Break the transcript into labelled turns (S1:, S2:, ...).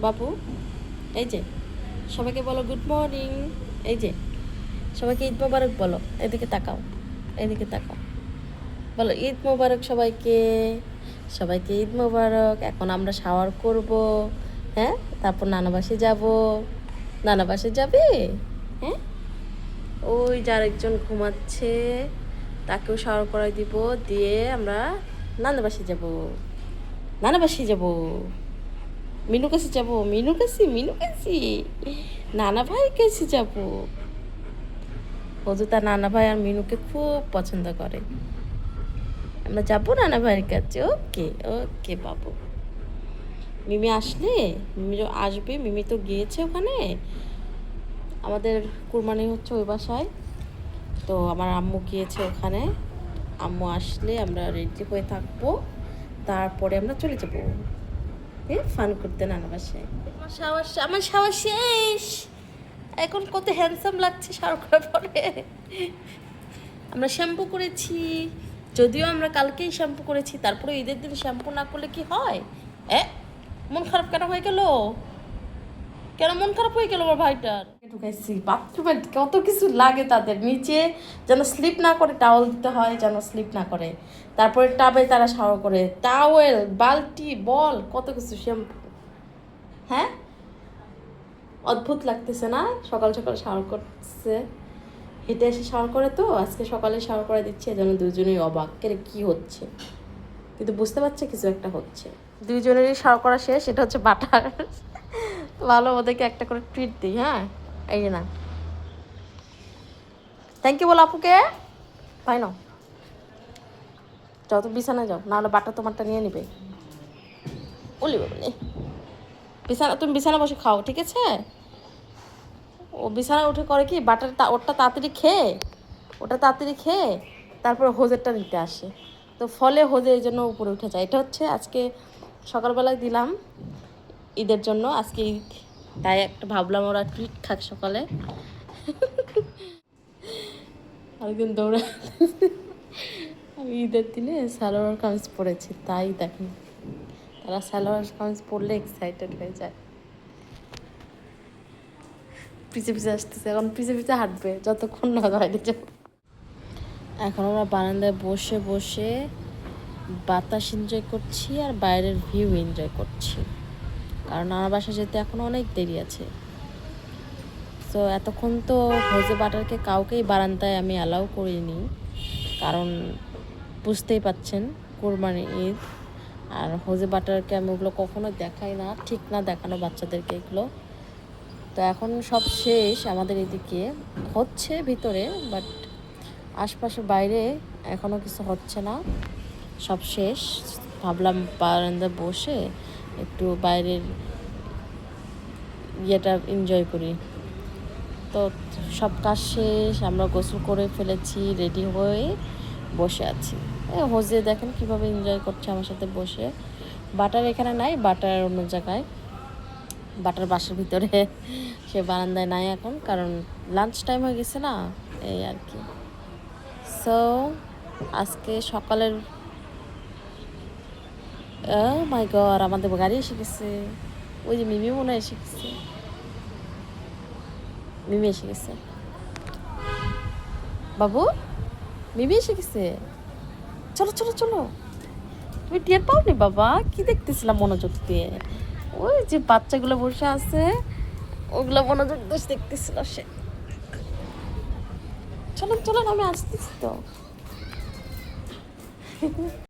S1: বাবু, এই যে সবাইকে বলো গুড মর্নিং। এই যে সবাইকে ঈদ মোবারক বলো। এদিকে তাকাও, এদিকে তাকাও, বলো ঈদ মোবারক সবাইকে। সবাইকে ঈদ মোবারক। এখন আমরা শাওয়ার করব, হ্যাঁ, তারপর নানা বাসে যাব। নানা বাসে যাবে? হ্যাঁ, ওই যে আরেকজন ঘুমাচ্ছে, তাকেও শাওয়ার করাই দিব, দিয়ে আমরা নানা বাসে যাব। নানা বাসে যাব, মিনু কাছে যাব, মিনু কাছে, মিনু কাছে, নানা ভাই কাছে যাব। ও তো তার নানা ভাই আর মিনুকে খুব পছন্দ করে। আমরা যাবো নানা ভাইয়ের কাছে। ওকে ওকে বাবু। মিমি আসলে, মিমি আসবে, মিমি তো গিয়েছে ওখানে। আমাদের কুরবানি হচ্ছে ওই বাসায়, তো আমার আম্মু গিয়েছে ওখানে। আম্মু আসলে আমরা রেডি হয়ে থাকবো, তারপরে আমরা চলে যাবো ফান করতে নানা বাসায়। আমার শাওয়ার শেষ। এখন কত হ্যান্ডসাম লাগছে শাওয়ার করার পরে। আমরা শ্যাম্পু করেছি, যদিও আমরা কালকেই শ্যাম্পু করেছি, তারপরে ঈদের দিন শ্যাম্পু না করলে কি হয়? মন খারাপ কেন হয়ে গেল? কেন মন খারাপ হয়ে গেল আমার ভাইটার? ঢুকাইছি বাথরুমে, কত কিছু লাগে তাদের। নিচে যেন স্লিপ না করে টাওয়েল দিতে হয়, যেন স্লিপ না করে। তারপরে টাবে তারা শাওয়ার করে, টাওয়েল, বালতি, বল, কত কিছু, শ্যাম্পু। হ্যাঁ, অদ্ভুত লাগতেছে না? সকাল সকাল শাওয়ার করছে, হেঁটে এসে শাওয়ার করে, তো আজকে সকালে শাওয়ার করে দিচ্ছে, যেন দুজনেই অবাক কে কি হচ্ছে, কিন্তু বুঝতে পারছে কিছু একটা হচ্ছে। দুইজনেরই শাওয়ার করা শেষ। এটা হচ্ছে বাটার। ভালো, ওদেরকে একটা করে ট্রিট দিই। হ্যাঁ, এই যে না, থ্যাংক ইউ বলো আপুকে। তাই না, যাও তো বিছানায় যাও, নাহলে বাটা তোমারটা নিয়ে নিবে। বলি বলি, বিছানা, তুমি বিছানা বসে খাও, ঠিক আছে? ও বিছানায় উঠে করে কি, বাটার ওটা তাড়াতাড়ি খেয়ে, ওটা তাড়াতাড়ি খেয়ে তারপরে হোজেরটা নিতে আসে, তো ফলে হোজে এই জন্য উপরে উঠে যায়। এটা হচ্ছে আজকে সকালবেলায় দিলাম ঈদের জন্য, আজকে ঈদ, তাই একটা ভাবলাম ওরা ট্রিট খাক সকালে। আরেকদিন দৌড়ে আমি ঈদের দিনে সালোয়ার কামিজ পরেছি, তাই দেখেন তারা সালোয়ার কামিজ পরলে এক্সাইটেড হয়ে যায়। পিছে পিছে আসতেছে, এখন পিছে পিছে হাঁটবে যতক্ষণ না বাইরে যাবো। এখন আমরা বারান্দায় বসে বসে বাতাস এনজয় করছি আর বাইরের ভিউ এনজয় করছি, কারণ আমার বাসা যেতে এখন অনেক দেরি আছে। তো এতক্ষণ তো হোজে বাটারকে কাউকেই বারান্দায় আমি অ্যালাউ করিনি, কারণ বুঝতেই পাচ্ছেন কোরবানি ঈদ, আর হোজে বাটারকে আমি ওগুলো কখনো দেখাই না, ঠিক না দেখানো বাচ্চাদেরকে এগুলো। তো এখন সব শেষ, আমাদের এদিকে হচ্ছে ভিতরে, বাট আশপাশে বাইরে এখনও কিছু হচ্ছে না, সব শেষ। ভাবলাম বারান্দায় বসে একটু বাইরের ইয়েটা এনজয় করি। তো সব কাজ শেষ, আমরা গোসল করে ফেলেছি, রেডি হয়ে বসে আছি। হোজে দেখেন কীভাবে এনজয় করছে আমার সাথে বসে। বাটার এখানে নাই, বাটার অন্য জায়গায়, বাটার বাসার ভিতরে, সে বারান্দায় নাই এখন, কারণ লাঞ্চ টাইম হয়ে গেছে না, এই আর কি। সো আজকে সকালের মাই গড, আমাদের গাড়ি এসে গেছে। ওই যে মিমি মনে হয় এসে গেছে, মিমি এসে গেছে। বাবু, মিমি এসে গেছে, চলো চলো চলো। তুমি টের পাওনি বাবা? কি দেখতেছিলাম মনোযোগ দিয়ে? ওই যে বাচ্চাগুলো বসে আছে, ওগুলো মনোযোগ দিয়ে দেখতেছিল সে। চলো চলো, আমি আসতেছি তো।